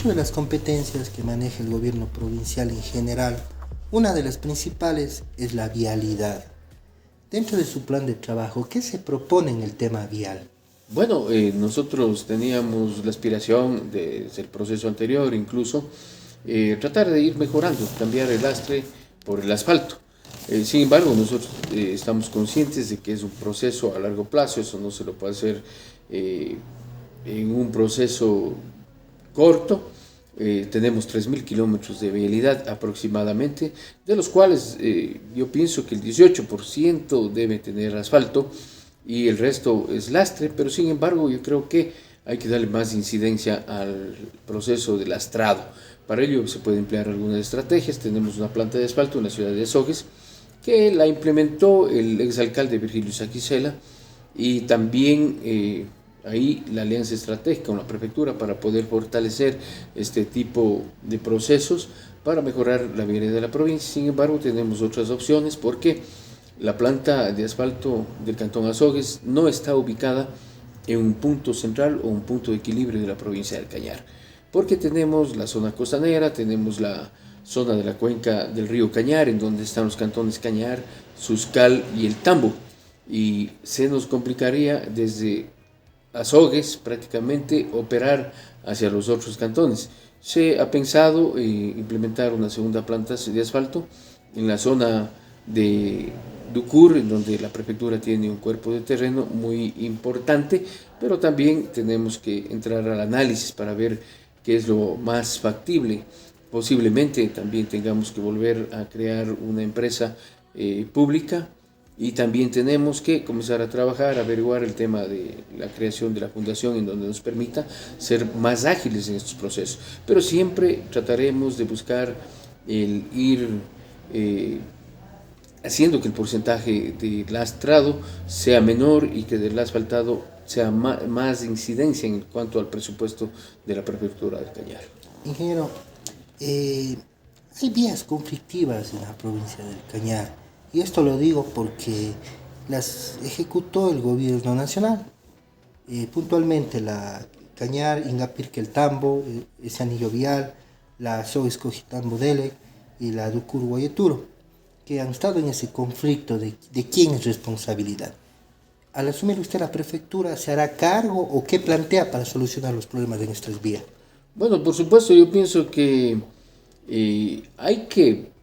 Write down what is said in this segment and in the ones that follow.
Dentro de las competencias que maneja el gobierno provincial en general, una de las principales es la vialidad. Dentro de su plan de trabajo, ¿qué se propone en el tema vial? Bueno, nosotros teníamos la aspiración desde el proceso anterior, incluso, tratar de ir mejorando, cambiar el lastre por el asfalto. Sin embargo, nosotros estamos conscientes de que es un proceso a largo plazo, eso no se lo puede hacer eh, en un proceso corto. Tenemos 3.000 kilómetros de vialidad aproximadamente, de los cuales yo pienso que el 18% debe tener asfalto y el resto es lastre, pero sin embargo yo creo que hay que darle más incidencia al proceso de lastrado. Para ello se pueden emplear algunas estrategias. Tenemos una planta de asfalto en la ciudad de Azogues que la implementó el exalcalde Virgilio Saquicela, y también ahí la alianza estratégica con la prefectura para poder fortalecer este tipo de procesos para mejorar la vialidad de la provincia. Sin embargo, tenemos otras opciones porque la planta de asfalto del Cantón Azogues no está ubicada en un punto central o un punto de equilibrio de la provincia del Cañar, porque tenemos la zona costanera, tenemos la zona de la cuenca del río Cañar, en donde están los cantones Cañar, Suscal y el Tambo, y se nos complicaría desde Azogues prácticamente operar hacia los otros cantones. Se ha pensado implementar una segunda planta de asfalto en la zona de Ducur, en donde la prefectura tiene un cuerpo de terreno muy importante, pero también tenemos que entrar al análisis para ver qué es lo más factible. Posiblemente también tengamos que volver a crear una empresa pública, y también tenemos que comenzar a trabajar, averiguar el tema de la creación de la fundación en donde nos permita ser más ágiles en estos procesos. Pero siempre trataremos de buscar el ir haciendo que el porcentaje de lastrado sea menor y que del asfaltado sea más incidencia en cuanto al presupuesto de la prefectura del Cañar. Ingeniero, eh, hay vías conflictivas en la provincia del Cañar, y esto lo digo porque las ejecutó el gobierno nacional. Puntualmente la Cañar, Ingapirque el Tambo, ese anillo vial, la Soes Cojitambo Delec y la Ducur Guayeturo, que han estado en ese conflicto de quién es responsabilidad. Al asumir usted la prefectura, ¿se hará cargo o qué plantea para solucionar los problemas de nuestras vías? Bueno, por supuesto, yo pienso que hay que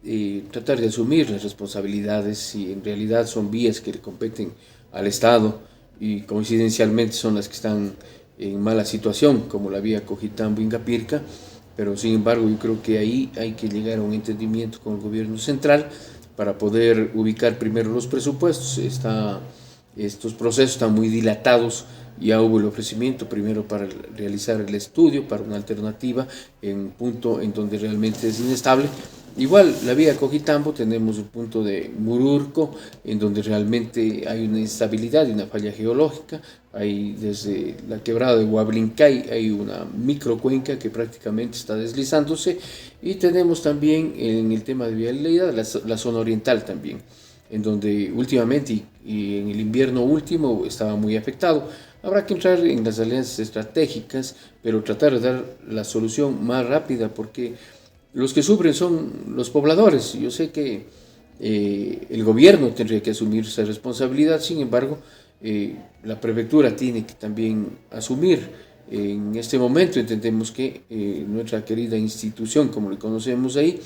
tratar de asumir las responsabilidades si en realidad son vías que le competen al Estado y coincidencialmente son las que están en mala situación, como la vía Cojitambo-Ingapirca, pero sin embargo yo creo que ahí hay que llegar a un entendimiento con el gobierno central para poder ubicar primero los presupuestos. Estos procesos están muy dilatados. Ya hubo el ofrecimiento primero para realizar el estudio para una alternativa en un punto en donde realmente es inestable. Igual la vía Cojitambo tenemos un punto de Mururco en donde realmente hay una instabilidad y una falla geológica. Hay desde la quebrada de Huablincay hay una microcuenca que prácticamente está deslizándose, y tenemos también en el tema de vialidad la zona oriental también, en donde últimamente y en el invierno último estaba muy afectado. Habrá que entrar en las alianzas estratégicas, pero tratar de dar la solución más rápida, porque los que sufren son los pobladores. Yo sé que el gobierno tendría que asumir esa responsabilidad, sin embargo, la prefectura tiene que también asumir. En este momento entendemos que nuestra querida institución, como le conocemos ahí,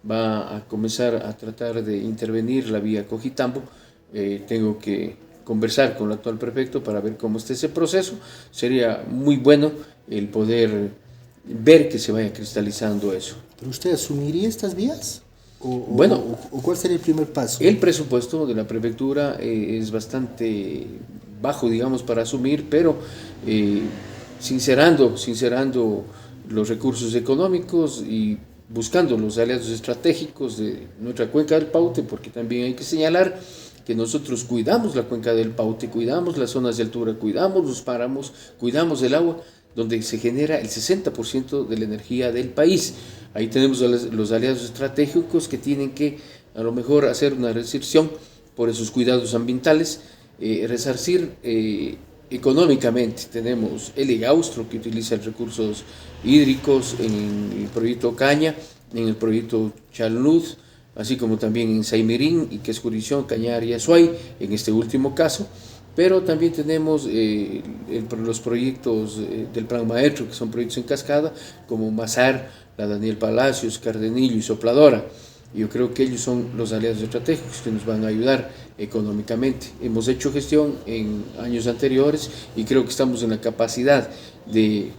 va a comenzar a tratar de intervenir la vía Cojitambo. Tengo que conversar con el actual prefecto para ver cómo está ese proceso. Sería muy bueno el poder ver que se vaya cristalizando eso. ¿Pero usted asumiría estas vías? Bueno, ¿O cuál sería el primer paso? el presupuesto de la prefectura es bastante bajo, digamos, para asumir, pero sincerando los recursos económicos y buscando los aliados estratégicos de nuestra cuenca del Paute, porque también hay que señalar que nosotros cuidamos la cuenca del Paute, cuidamos las zonas de altura, cuidamos los páramos, cuidamos el agua, donde se genera el 60% de la energía del país. Ahí tenemos a los aliados estratégicos que tienen que a lo mejor hacer una restricción por esos cuidados ambientales, resarcir económicamente tenemos el Austro, que utiliza recursos hídricos en el proyecto Caña, en el proyecto Chalnud, así como también en Saimirín y que es jurisdicción Cañar y Azuay, en este último caso. Pero también tenemos los proyectos del Plan Maestro, que son proyectos en cascada, como Mazar, la Daniel Palacios, Cardenillo y Sopladora. Yo creo que ellos son los aliados estratégicos que nos van a ayudar económicamente. Hemos hecho gestión en años anteriores y creo que estamos en la capacidad de,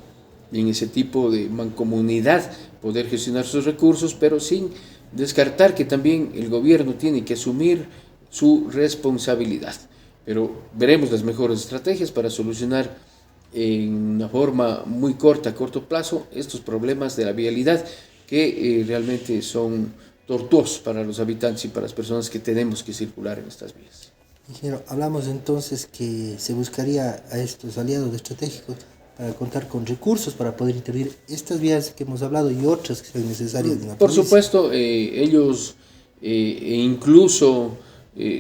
en ese tipo de mancomunidad, poder gestionar sus recursos, pero sin descartar que también el gobierno tiene que asumir su responsabilidad. Pero veremos las mejores estrategias para solucionar en una forma muy corta, a corto plazo, estos problemas de la vialidad que realmente son tortuosos para los habitantes y para las personas que tenemos que circular en estas vías. Ingeniero, hablamos entonces que se buscaría a estos aliados estratégicos para contar con recursos para poder intervenir estas vías que hemos hablado y otras que sean necesarias en la Por provincia. supuesto, ellos incluso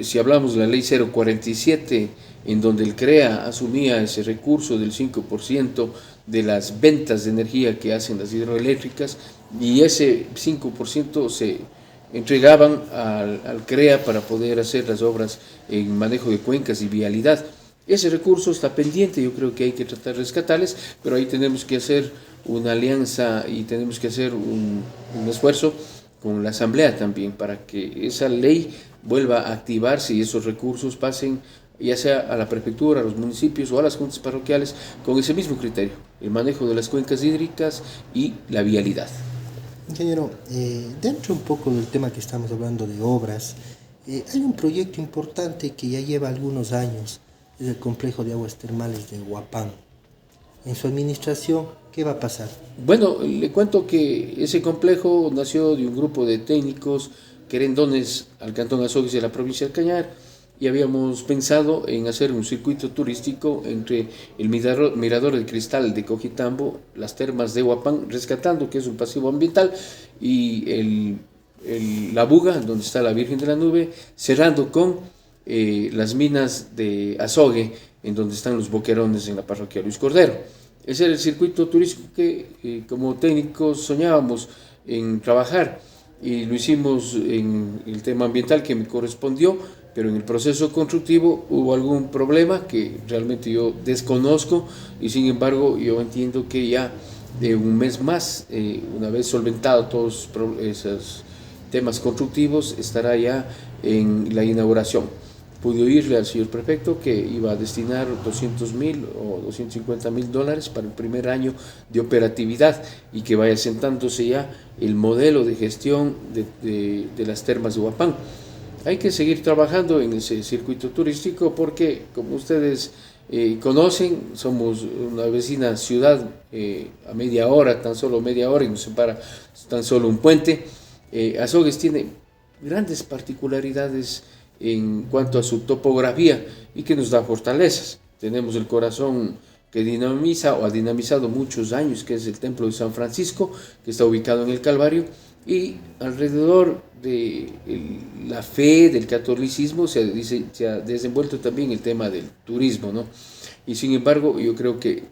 si hablamos de la ley 047, en donde el CREA asumía ese recurso del 5% de las ventas de energía que hacen las hidroeléctricas, y ese 5% se entregaban al CREA para poder hacer las obras en manejo de cuencas y vialidad. Ese recurso está pendiente, yo creo que hay que tratar de rescatarles, pero ahí tenemos que hacer una alianza y tenemos que hacer un esfuerzo con la Asamblea también para que esa ley vuelva a activarse y esos recursos pasen ya sea a la prefectura, a los municipios o a las juntas parroquiales con ese mismo criterio, el manejo de las cuencas hídricas y la vialidad. Ingeniero, dentro un poco del tema que estamos hablando de obras, hay un proyecto importante que ya lleva algunos años, es el complejo de aguas termales de Huapán. En su administración, ¿qué va a pasar? Bueno, le cuento que ese complejo nació de un grupo de técnicos querendones al Cantón Azogues y a la provincia del Cañar, y habíamos pensado en hacer un circuito turístico entre el Mirador de Cristal de Cojitambo, las termas de Huapán, rescatando, que es un pasivo ambiental, y la Buga, donde está la Virgen de la Nube, cerrando con las minas de Azogue, en donde están los boquerones en la parroquia Luis Cordero. Ese era el circuito turístico que como técnicos soñábamos en trabajar, y lo hicimos en el tema ambiental que me correspondió, pero en el proceso constructivo hubo algún problema que realmente yo desconozco, y sin embargo yo entiendo que ya de un mes más, una vez solventado todos esos temas constructivos, estará ya en la inauguración. Pude oírle al señor prefecto que iba a destinar 200,000 o $250,000 para el primer año de operatividad y que vaya sentándose ya el modelo de gestión de las termas de Huapán. Hay que seguir trabajando en ese circuito turístico porque, como ustedes conocen, somos una vecina ciudad a media hora, tan solo media hora, y nos separa tan solo un puente. Azogues tiene grandes particularidades en cuanto a su topografía y que nos da fortalezas. Tenemos el corazón que dinamiza o ha dinamizado muchos años, que es el Templo de San Francisco, que está ubicado en el Calvario, y alrededor de la fe del catolicismo se ha desenvuelto también el tema del turismo, ¿no? Y sin embargo, yo creo que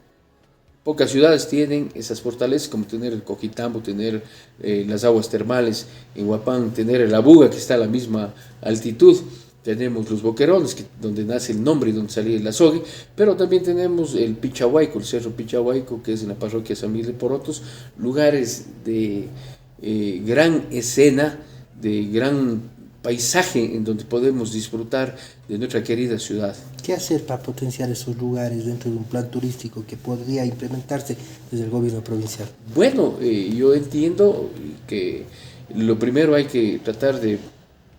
pocas ciudades tienen esas fortalezas, como tener el Cojitambo, tener las aguas termales en Huapán, tener el Abuga, que está a la misma altitud. Tenemos los boquerones, donde nace el nombre y donde salía el azogue, pero también tenemos el Pichahuayco, el Cerro Pichahuayco, que es en la parroquia San Miguel de Porotos, lugares de gran escena, de gran paisaje en donde podemos disfrutar de nuestra querida ciudad. ¿Qué hacer para potenciar esos lugares dentro de un plan turístico que podría implementarse desde el gobierno provincial? Bueno, yo entiendo que lo primero hay que tratar de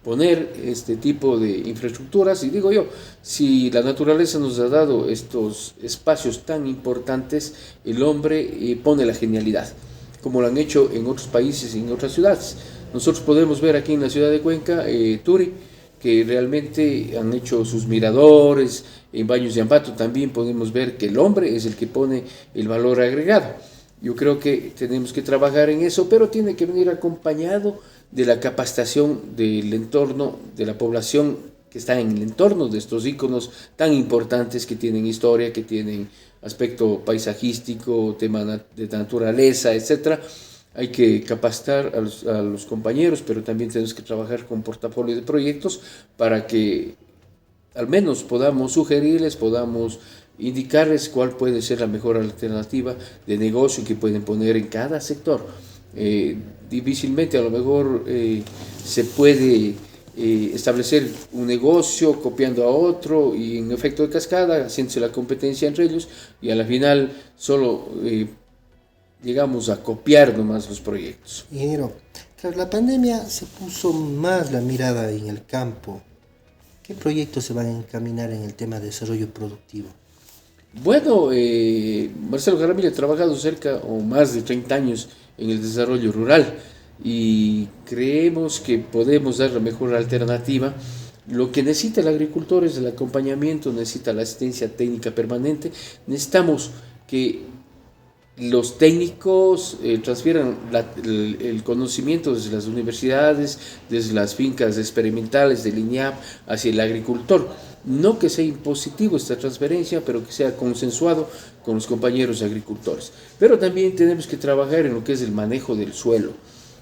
poner este tipo de infraestructuras, y digo yo, si la naturaleza nos ha dado estos espacios tan importantes, el hombre pone la genialidad, como lo han hecho en otros países y en otras ciudades. Nosotros podemos ver aquí en la ciudad de Cuenca, Turi, que realmente han hecho sus miradores, en Baños de Ambato también podemos ver que el hombre es el que pone el valor agregado. Yo creo que tenemos que trabajar en eso, pero tiene que venir acompañado de la capacitación del entorno, de la población que está en el entorno de estos íconos tan importantes que tienen historia, que tienen aspecto paisajístico, tema de naturaleza, etcétera. Hay que capacitar a los compañeros, pero también tenemos que trabajar con portafolio de proyectos para que al menos podamos sugerirles, podamos indicarles cuál puede ser la mejor alternativa de negocio que pueden poner en cada sector. Difícilmente a lo mejor se puede establecer un negocio copiando a otro y en efecto de cascada, haciéndose la competencia entre ellos y a la final solo llegamos a copiar nomás los proyectos. Ingeniero, tras la pandemia se puso más la mirada en el campo. ¿Qué proyectos se van a encaminar en el tema de desarrollo productivo? Bueno, Marcelo Jaramillo ha trabajado cerca o más de 30 años en el desarrollo rural y creemos que podemos dar la mejor alternativa. Lo que necesita el agricultor es el acompañamiento, necesita la asistencia técnica permanente. Necesitamos que los técnicos transfieran el conocimiento desde las universidades, desde las fincas experimentales del INIAP hacia el agricultor. No que sea impositivo esta transferencia, pero que sea consensuado con los compañeros agricultores. Pero también tenemos que trabajar en lo que es el manejo del suelo.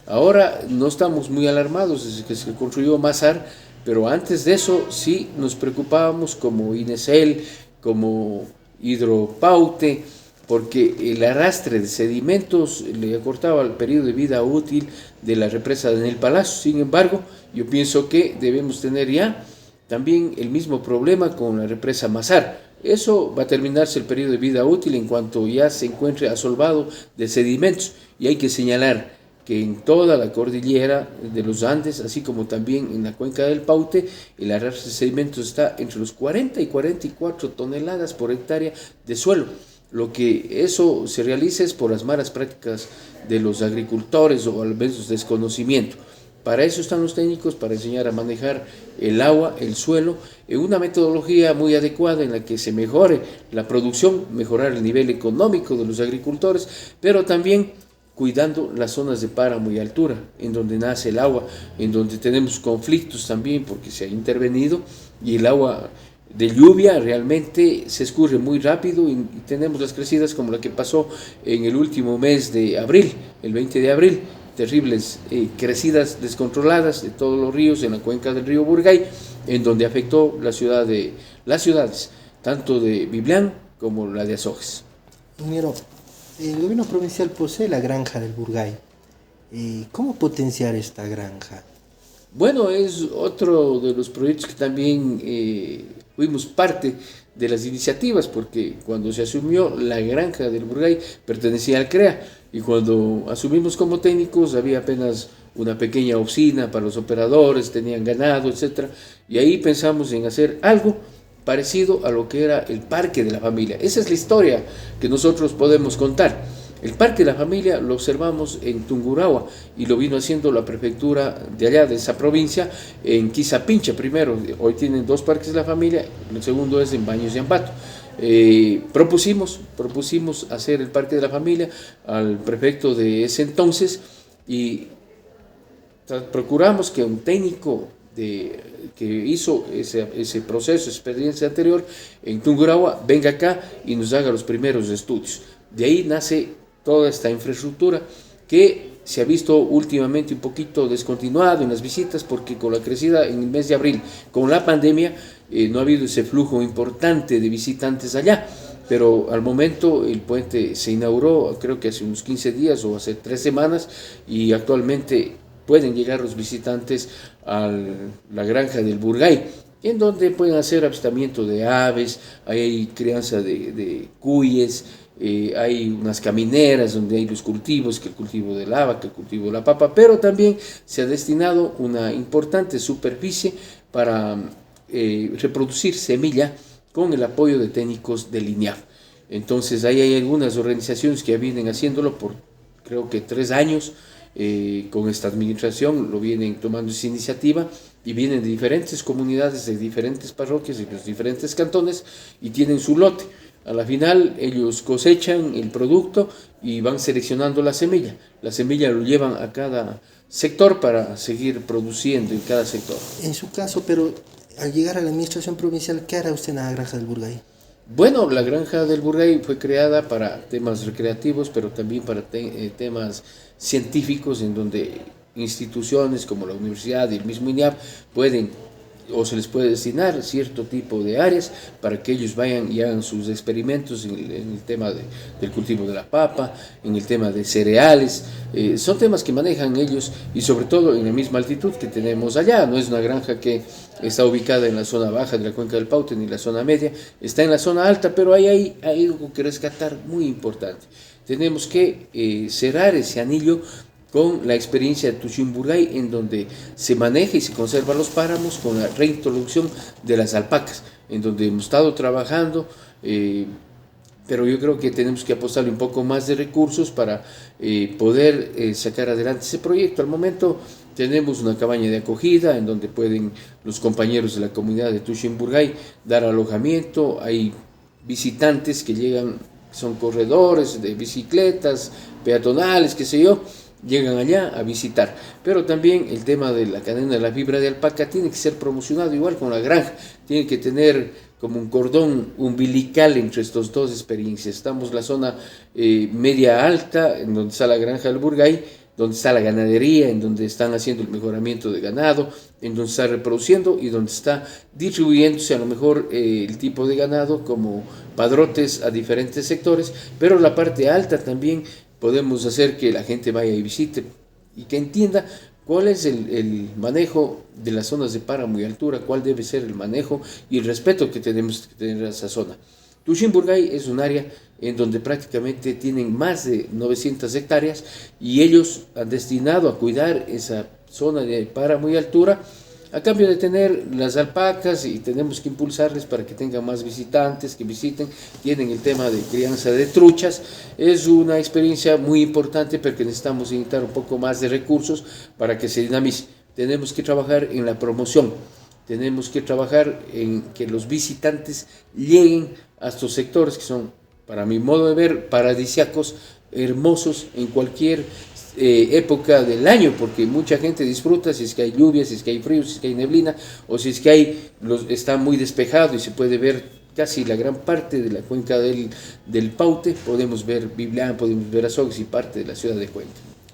Ahora no estamos muy alarmados desde que se construyó Masar, pero antes de eso sí nos preocupábamos como INESEL, como Hidropaute, porque el arrastre de sedimentos le acortaba el periodo de vida útil de la represa de Enel Palacio. Sin embargo, yo pienso que debemos tener ya también el mismo problema con la represa Masar. Eso va a terminarse el periodo de vida útil en cuanto ya se encuentre asolvado de sedimentos. Y hay que señalar que en toda la cordillera de los Andes, así como también en la cuenca del Paute, el arrastre de sedimentos está entre los 40 y 44 toneladas por hectárea de suelo. Lo que eso se realiza es por las malas prácticas de los agricultores o al menos desconocimiento. Para eso están los técnicos, para enseñar a manejar el agua, el suelo, en una metodología muy adecuada en la que se mejore la producción, mejorar el nivel económico de los agricultores, pero también cuidando las zonas de páramo y altura, en donde nace el agua, en donde tenemos conflictos también porque se ha intervenido y el agua de lluvia realmente se escurre muy rápido y tenemos las crecidas como la que pasó en el último mes de abril, el 20 de abril, terribles crecidas descontroladas de todos los ríos en la cuenca del río Burgay, en donde afectó las ciudades, tanto de Biblián como la de Azogues. Ingeniero, el gobierno provincial posee la granja del Burgay. ¿Cómo potenciar esta granja? Bueno, es otro de los proyectos que también fuimos parte de las iniciativas, porque cuando se asumió la granja del Burgay pertenecía al CREA, y cuando asumimos como técnicos había apenas una pequeña oficina para los operadores, tenían ganado, etcétera, y ahí pensamos en hacer algo parecido a lo que era el Parque de la Familia. Esa es la historia que nosotros podemos contar. El Parque de la Familia lo observamos en Tungurahua y lo vino haciendo la prefectura de allá, de esa provincia, en Quizapincha primero. Hoy tienen 2 parques de la familia, el segundo es en Baños de Ambato. Propusimos hacer el Parque de la Familia al prefecto de ese entonces y procuramos que un técnico que hizo ese proceso, experiencia anterior en Tungurahua, venga acá y nos haga los primeros estudios. De ahí nace toda esta infraestructura que se ha visto últimamente un poquito descontinuado en las visitas porque con la crecida en el mes de abril, con la pandemia, no ha habido ese flujo importante de visitantes allá, pero al momento el puente se inauguró creo que hace unos 15 días o hace 3 semanas y actualmente pueden llegar los visitantes a la granja del Burgay, en donde pueden hacer avistamiento de aves, hay crianza de cuyes, hay unas camineras donde hay los cultivos, que el cultivo de la haba, que el cultivo de la papa, pero también se ha destinado una importante superficie para reproducir semilla con el apoyo de técnicos del INIAF. Entonces ahí hay algunas organizaciones que vienen haciéndolo por creo que 3 años, con esta administración lo vienen tomando esa iniciativa y vienen de diferentes comunidades, de diferentes parroquias, de los diferentes cantones y tienen su lote. A la final ellos cosechan el producto y van seleccionando la semilla. La semilla lo llevan a cada sector para seguir produciendo en cada sector. En su caso, pero Al llegar a la administración provincial, ¿qué hará usted en la granja del Burgay? Bueno, la granja del Burgay fue creada para temas recreativos, pero también para temas científicos, en donde instituciones como la universidad y el mismo INEAP pueden o se les puede destinar cierto tipo de áreas para que ellos vayan y hagan sus experimentos en el tema del cultivo de la papa, en el tema de cereales. Son temas que manejan ellos y sobre todo en la misma altitud que tenemos allá. No es una granja que está ubicada en la zona baja de la cuenca del Paute ni la zona media, está en la zona alta, pero hay algo que rescatar muy importante. Tenemos que cerrar ese anillo con la experiencia de Tuchimburgay, en donde se maneja y se conservan los páramos, con la reintroducción de las alpacas, en donde hemos estado trabajando, pero yo creo que tenemos que apostarle un poco más de recursos para poder sacar adelante ese proyecto. Al momento tenemos una cabaña de acogida en donde pueden los compañeros de la comunidad de Tuchimburgay dar alojamiento, hay visitantes que llegan, son corredores de bicicletas, peatonales, qué sé yo, llegan allá a visitar, pero también el tema de la cadena de la fibra de alpaca tiene que ser promocionado igual con la granja, tiene que tener como un cordón umbilical entre estas dos experiencias. Estamos en la zona media alta, en donde está la granja del Burgay, donde está la ganadería, en donde están haciendo el mejoramiento de ganado, en donde está reproduciendo y donde está distribuyéndose a lo mejor el tipo de ganado como padrotes a diferentes sectores, pero la parte alta también podemos hacer que la gente vaya y visite y que entienda cuál es el manejo de las zonas de páramo y altura, cuál debe ser el manejo y el respeto que tenemos que tener a esa zona. Tuchimburgay es un área en donde prácticamente tienen más de 900 hectáreas y ellos han destinado a cuidar esa zona de páramo y altura a cambio de tener las alpacas, y tenemos que impulsarles para que tengan más visitantes, que visiten. Tienen el tema de crianza de truchas, es una experiencia muy importante, pero que necesitamos inyectar un poco más de recursos para que se dinamice. Tenemos que trabajar en la promoción, tenemos que trabajar en que los visitantes lleguen a estos sectores que son, para mi modo de ver, paradisíacos, hermosos en cualquier época del año, porque mucha gente disfruta si es que hay lluvia, si es que hay frío, si es que hay neblina, o si es que está muy despejado y se puede ver casi la gran parte de la cuenca del Paute. Podemos ver Biblián, podemos ver Azogues y parte de la ciudad de Cuenca.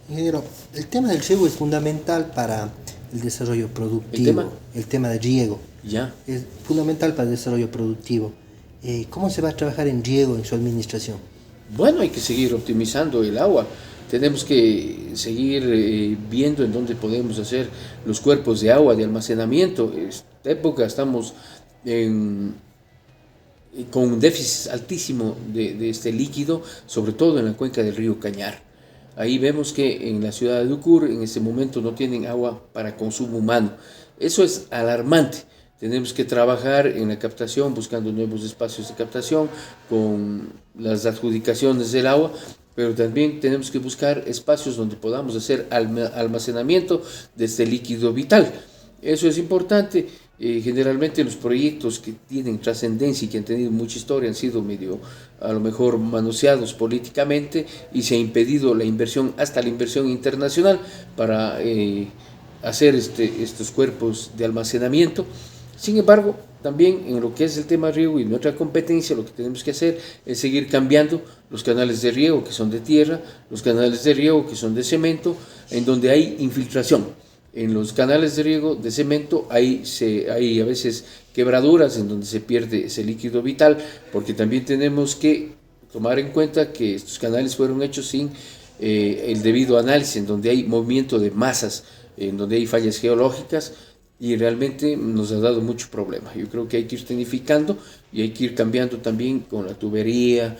Ingeniero, el tema del riego es fundamental para el desarrollo productivo. El tema del riego es fundamental para el desarrollo productivo. ¿Cómo se va a trabajar en riego en su administración? Bueno, hay que seguir optimizando el agua. Tenemos que seguir viendo en dónde podemos hacer los cuerpos de agua de almacenamiento. En esta época estamos con un déficit altísimo de este líquido, sobre todo en la cuenca del río Cañar. Ahí vemos que en la ciudad de Ucur en este momento no tienen agua para consumo humano. Eso es alarmante. Tenemos que trabajar en la captación, buscando nuevos espacios de captación, con las adjudicaciones del agua, pero también tenemos que buscar espacios donde podamos hacer almacenamiento de este líquido vital. Eso es importante. Generalmente los proyectos que tienen trascendencia y que han tenido mucha historia han sido medio, a lo mejor, manoseados políticamente, y se ha impedido la inversión, hasta la inversión internacional, para hacer estos cuerpos de almacenamiento. Sin embargo, también en lo que es el tema riego y nuestra competencia, lo que tenemos que hacer es seguir cambiando los canales de riego que son de tierra, los canales de riego que son de cemento, en donde hay infiltración. En los canales de riego de cemento hay a veces quebraduras en donde se pierde ese líquido vital, porque también tenemos que tomar en cuenta que estos canales fueron hechos sin el debido análisis, en donde hay movimiento de masas, en donde hay fallas geológicas, y realmente nos ha dado mucho problema. Yo creo que hay que ir tecnificando y hay que ir cambiando también con la tubería,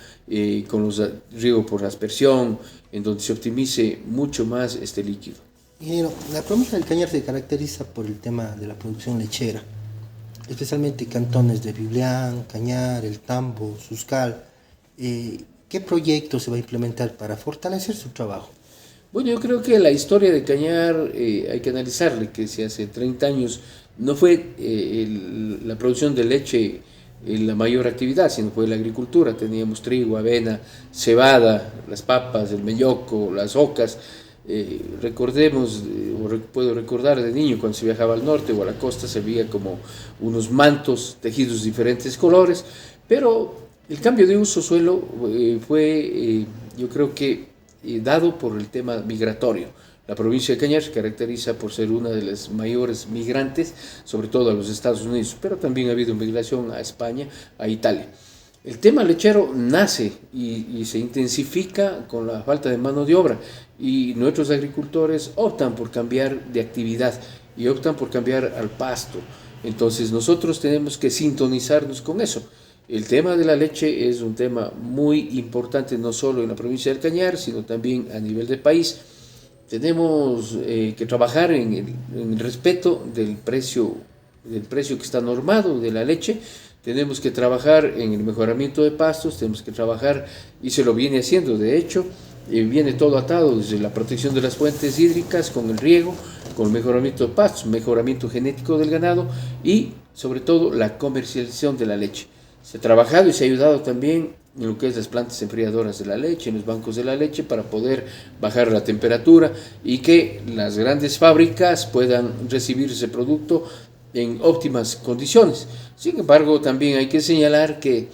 con los riego por aspersión, en donde se optimice mucho más este líquido. Ingeniero, la provincia del Cañar se caracteriza por el tema de la producción lechera, especialmente cantones de Biblián, Cañar, El Tambo, Suscal. ¿Qué proyecto se va a implementar para fortalecer su trabajo? Bueno, yo creo que la historia de Cañar hay que analizarle, que si hace 30 años no fue la producción de leche la mayor actividad, sino fue la agricultura. Teníamos trigo, avena, cebada, las papas, el melloco, las ocas. Recordemos, puedo recordar de niño cuando se viajaba al norte o a la costa, se veía como unos mantos tejidos de diferentes colores, pero el cambio de uso suelo fue, yo creo que, dado por el tema migratorio. La provincia de Cañar se caracteriza por ser una de las mayores migrantes, sobre todo a los Estados Unidos, pero también ha habido migración a España, a Italia. El tema lechero nace y se intensifica con la falta de mano de obra, y nuestros agricultores optan por cambiar de actividad y optan por cambiar al pasto. Entonces nosotros tenemos que sintonizarnos con eso. El tema de la leche es un tema muy importante, no solo en la provincia del Cañar, sino también a nivel del país. Tenemos que trabajar en el respeto del precio que está normado de la leche. Tenemos que trabajar en el mejoramiento de pastos, tenemos que trabajar, y se lo viene haciendo, de hecho, viene todo atado desde la protección de las fuentes hídricas, con el riego, con el mejoramiento de pastos, mejoramiento genético del ganado y sobre todo la comercialización de la leche. Se ha trabajado y se ha ayudado también en lo que es las plantas enfriadoras de la leche, en los bancos de la leche, para poder bajar la temperatura y que las grandes fábricas puedan recibir ese producto en óptimas condiciones. Sin embargo, también hay que señalar que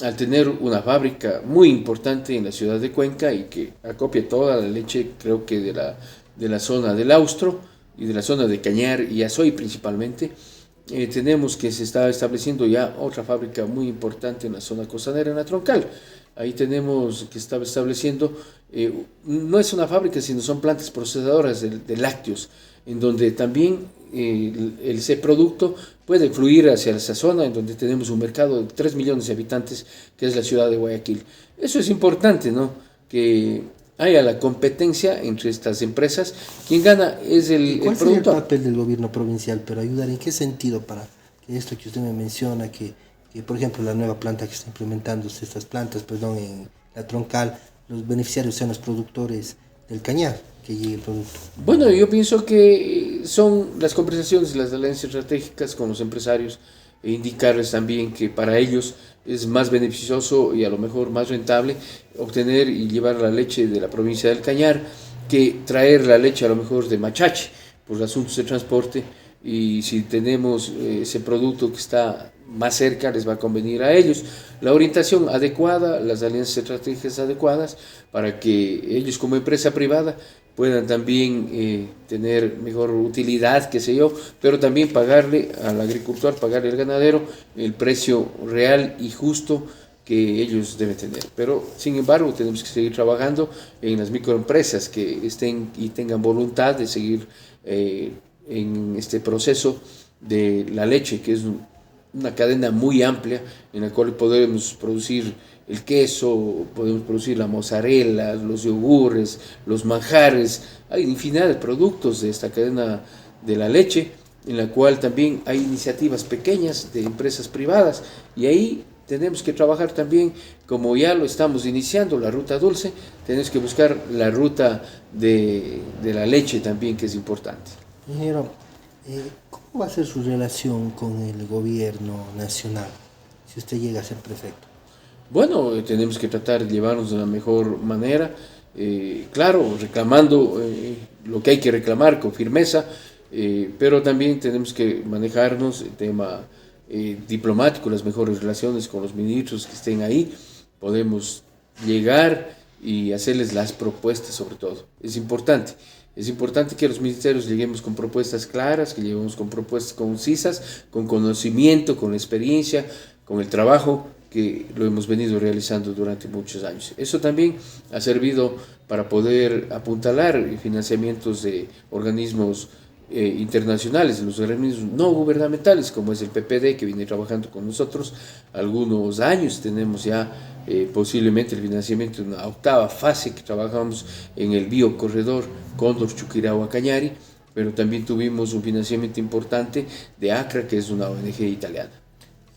al tener una fábrica muy importante en la ciudad de Cuenca y que acopia toda la leche, creo que de la zona del Austro y de la zona de Cañar y Azoy principalmente, tenemos que se está estableciendo ya otra fábrica muy importante en la zona costanera, en la Troncal. Ahí tenemos que está estableciendo, no es una fábrica, sino son plantas procesadoras de lácteos, en donde también ese producto puede fluir hacia esa zona, en donde tenemos un mercado de 3 millones de habitantes, que es la ciudad de Guayaquil. Eso es importante, ¿no? Que haya la competencia entre estas empresas. Quien gana es el ¿Cuál productor. sería el papel del gobierno provincial para ayudar? ¿En qué sentido para que esto que usted me menciona, que por ejemplo la nueva planta que está implementando estas plantas, perdón, en la Troncal, los beneficiarios sean los productores del Cañar, que llegue el producto? Bueno, yo pienso que son las conversaciones, las alianzas estratégicas con los empresarios, e indicarles también que para ellos es más beneficioso y a lo mejor más rentable obtener y llevar la leche de la provincia del Cañar que traer la leche a lo mejor de Machache por asuntos de transporte, y si tenemos ese producto que está más cerca les va a convenir a ellos. La orientación adecuada, las alianzas estratégicas adecuadas para que ellos como empresa privada puedan también tener mejor utilidad, qué sé yo, pero también pagarle al agricultor, pagarle al ganadero el precio real y justo que ellos deben tener. Pero, sin embargo, tenemos que seguir trabajando en las microempresas que estén y tengan voluntad de seguir en este proceso de la leche, que es una cadena muy amplia en la cual podemos producir el queso, podemos producir la mozzarella, los yogures, los manjares. Hay infinidad de productos de esta cadena de la leche, en la cual también hay iniciativas pequeñas de empresas privadas, y ahí tenemos que trabajar también, como ya lo estamos iniciando, la ruta dulce, tenemos que buscar la ruta de la leche también, que es importante. Ingeniero, ¿cómo va a ser su relación con el gobierno nacional si usted llega a ser prefecto? Bueno, tenemos que tratar de llevarnos de la mejor manera, claro, reclamando lo que hay que reclamar con firmeza, pero también tenemos que manejarnos el tema diplomático, las mejores relaciones con los ministros que estén ahí. Podemos llegar y hacerles las propuestas, sobre todo. Es importante que los ministerios lleguemos con propuestas claras, que lleguemos con propuestas concisas, con conocimiento, con experiencia, con el trabajo que lo hemos venido realizando durante muchos años. Eso también ha servido para poder apuntalar financiamientos de organismos internacionales, los organismos no gubernamentales, como es el PPD, que viene trabajando con nosotros algunos años. Tenemos ya posiblemente el financiamiento de una octava fase, que trabajamos en el biocorredor Cóndor Chuquirahua Cañari, pero también tuvimos un financiamiento importante de ACRA, que es una ONG italiana.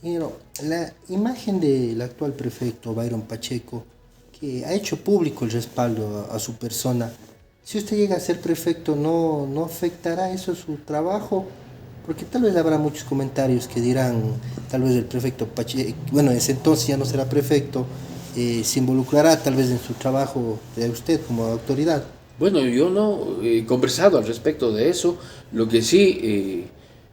Pero la imagen del actual prefecto Byron Pacheco, que ha hecho público el respaldo a su persona, si usted llega a ser prefecto, ¿no afectará eso su trabajo? Porque tal vez habrá muchos comentarios que dirán, tal vez el prefecto Pacheco, bueno, en ese entonces ya no será prefecto, se involucrará tal vez en su trabajo de usted como autoridad. Bueno, yo no he conversado al respecto de eso. Lo que sí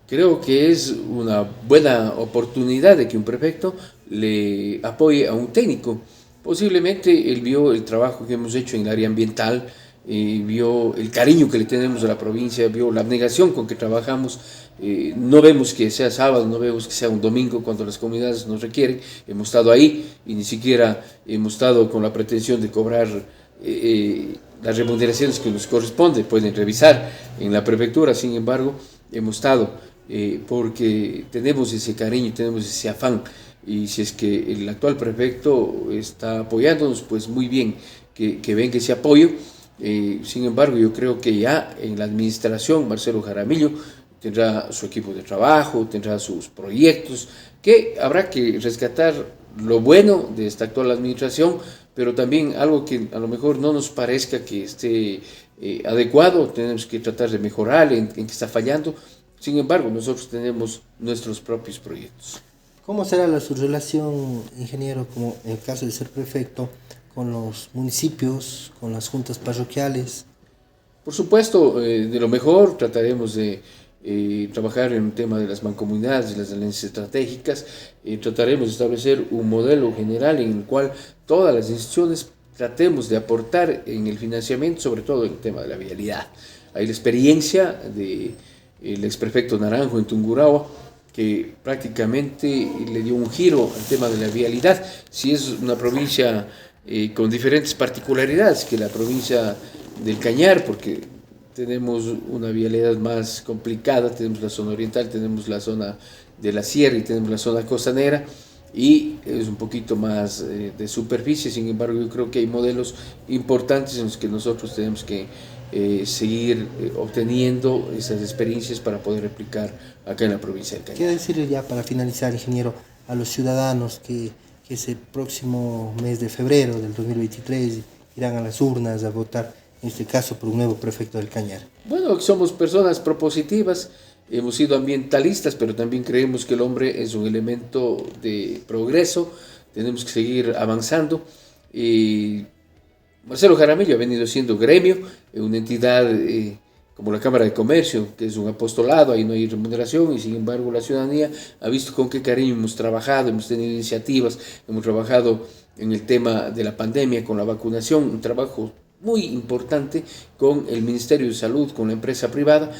creo que es una buena oportunidad de que un prefecto le apoye a un técnico. Posiblemente él vio el trabajo que hemos hecho en el área ambiental, vio el cariño que le tenemos a la provincia, vio la abnegación con que trabajamos. No vemos que sea sábado, no vemos que sea un domingo cuando las comunidades nos requieren. Hemos estado ahí y ni siquiera hemos estado con la pretensión de cobrar las remuneraciones que nos corresponde. Pueden revisar en la prefectura. Sin embargo, hemos estado porque tenemos ese cariño, tenemos ese afán, y si es que el actual prefecto está apoyándonos, pues muy bien, que venga ese apoyo. Sin embargo, yo creo que ya en la administración Marcelo Jaramillo tendrá su equipo de trabajo, tendrá sus proyectos, que habrá que rescatar lo bueno de esta actual administración, pero también algo que a lo mejor no nos parezca que esté adecuado, tenemos que tratar de mejorar en que está fallando. Sin embargo, nosotros tenemos nuestros propios proyectos. ¿Cómo será su relación, ingeniero, como en el caso de ser prefecto, con los municipios, con las juntas parroquiales? Por supuesto, de lo mejor trataremos de trabajar en el tema de las mancomunidades, de las alianzas estratégicas. Trataremos de establecer un modelo general en el cual todas las instituciones tratemos de aportar en el financiamiento, sobre todo en el tema de la vialidad. Hay la experiencia de el exprefecto Naranjo en Tungurahua, que prácticamente le dio un giro al tema de la vialidad. Si es una provincia con diferentes particularidades que la provincia del Cañar, porque tenemos una vialidad más complicada, tenemos la zona oriental, tenemos la zona de la sierra y tenemos la zona costanera, y es un poquito más de superficie. Sin embargo, yo creo que hay modelos importantes en los que nosotros tenemos que seguir obteniendo esas experiencias para poder replicar acá en la provincia del Cañar. Quiero decirle ya para finalizar, ingeniero, a los ciudadanos que ese próximo mes de febrero del 2023 irán a las urnas a votar, en este caso por un nuevo prefecto del Cañar. Bueno, somos personas propositivas, hemos sido ambientalistas, pero también creemos que el hombre es un elemento de progreso, tenemos que seguir avanzando. Marcelo Jaramillo ha venido siendo gremio, una entidad como la Cámara de Comercio, que es un apostolado, ahí no hay remuneración, y sin embargo la ciudadanía ha visto con qué cariño hemos trabajado, hemos tenido iniciativas, hemos trabajado en el tema de la pandemia, con la vacunación, un trabajo muy importante con el Ministerio de Salud, con la empresa privada.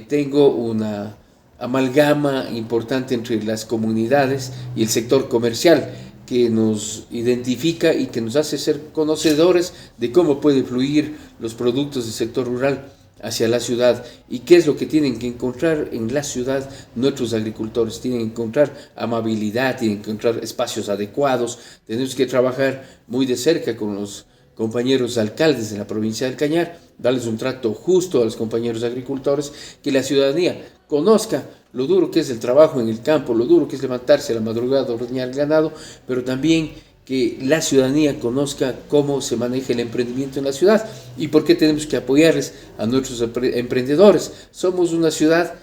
Tengo una amalgama importante entre las comunidades y el sector comercial, que nos identifica y que nos hace ser conocedores de cómo puede fluir los productos del sector rural hacia la ciudad, y qué es lo que tienen que encontrar en la ciudad nuestros agricultores. Tienen que encontrar amabilidad, tienen que encontrar espacios adecuados. Tenemos que trabajar muy de cerca con los compañeros alcaldes de la provincia del Cañar, darles un trato justo a los compañeros agricultores, que la ciudadanía conozca lo duro que es el trabajo en el campo, lo duro que es levantarse a la madrugada, ordeñar el ganado, pero también que la ciudadanía conozca cómo se maneja el emprendimiento en la ciudad y por qué tenemos que apoyarles a nuestros emprendedores. Somos una ciudad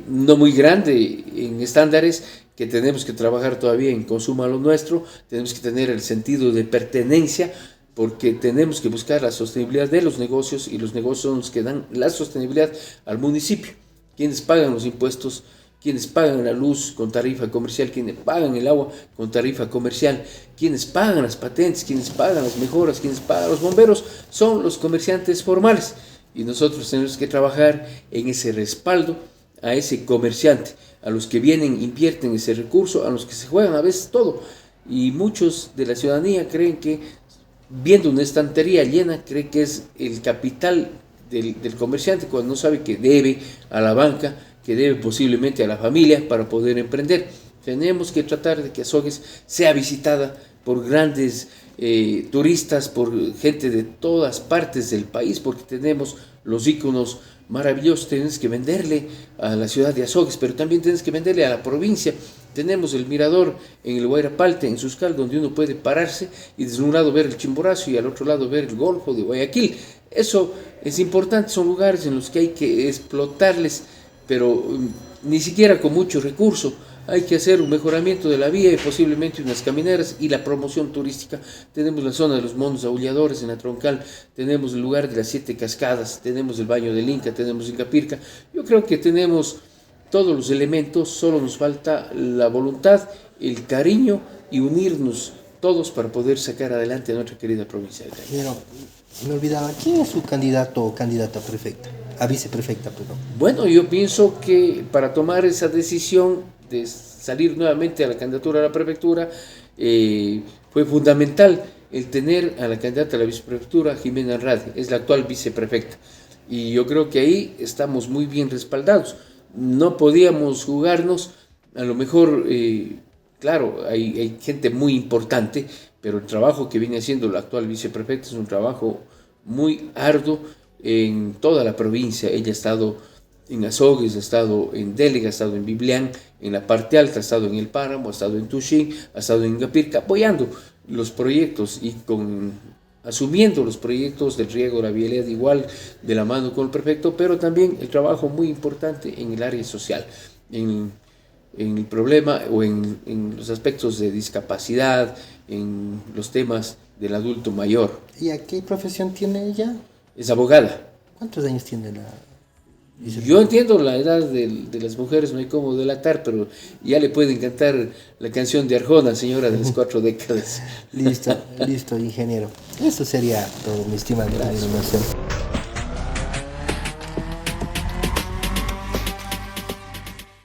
no muy grande en estándares, que tenemos que trabajar todavía en consumo a lo nuestro, tenemos que tener el sentido de pertenencia, porque tenemos que buscar la sostenibilidad de los negocios, y los negocios son los que dan la sostenibilidad al municipio. Quienes pagan los impuestos, quienes pagan la luz con tarifa comercial, quienes pagan el agua con tarifa comercial, quienes pagan las patentes, quienes pagan las mejoras, quienes pagan los bomberos, son los comerciantes formales. Y nosotros tenemos que trabajar en ese respaldo a ese comerciante, a los que vienen, invierten ese recurso, a los que se juegan a veces todo. Y muchos de la ciudadanía creen que, viendo una estantería llena, cree que es el capital del comerciante, cuando no sabe que debe a la banca, que debe posiblemente a la familia para poder emprender. Tenemos que tratar de que Azogues sea visitada por grandes turistas, por gente de todas partes del país, porque tenemos los íconos maravillosos. Tenemos que venderle a la ciudad de Azogues, pero también tenemos que venderle a la provincia. Tenemos el mirador en el Guayrapalte, en Suscal, donde uno puede pararse y desde un lado ver el Chimborazo y al otro lado ver el Golfo de Guayaquil. Eso es importante, son lugares en los que hay que explotarles, pero ni siquiera con mucho recurso. Hay que hacer un mejoramiento de la vía y posiblemente unas camineras y la promoción turística. Tenemos la zona de los monos aulladores en la Troncal, tenemos el lugar de las 7 cascadas, tenemos el baño del Inca, tenemos Incapirca. Yo creo que tenemos todos los elementos, solo nos falta la voluntad, el cariño y unirnos todos para poder sacar adelante a nuestra querida provincia del Callao. Pero me olvidaba, ¿quién es su candidato o candidata prefecta? A viceprefecta, perdón. Bueno, yo pienso que para tomar esa decisión de salir nuevamente a la candidatura a la prefectura, fue fundamental el tener a la candidata a la viceprefectura, Jimena Andrade, es la actual viceprefecta. Y yo creo que ahí estamos muy bien respaldados. No podíamos jugarnos, a lo mejor, claro, hay gente muy importante, pero el trabajo que viene haciendo la actual viceprefecta es un trabajo muy arduo en toda la provincia. Ella ha estado en Azogues, ha estado en Délega, ha estado en Biblián, en la parte alta, ha estado en El Páramo, ha estado en Tuxín, ha estado en Ingapirca, apoyando los proyectos y asumiendo los proyectos del riego, la vialidad igual de la mano con el prefecto, pero también el trabajo muy importante en el área social, en el problema o en los aspectos de discapacidad, en los temas del adulto mayor. ¿Y a qué profesión tiene ella? Es abogada. ¿Cuántos años tiene la Yo entiendo la edad de las mujeres, no hay cómo delatar, pero ya le puede encantar la canción de Arjona, señora de las 4 décadas. Listo, listo, ingeniero. Eso sería todo, mi estimado.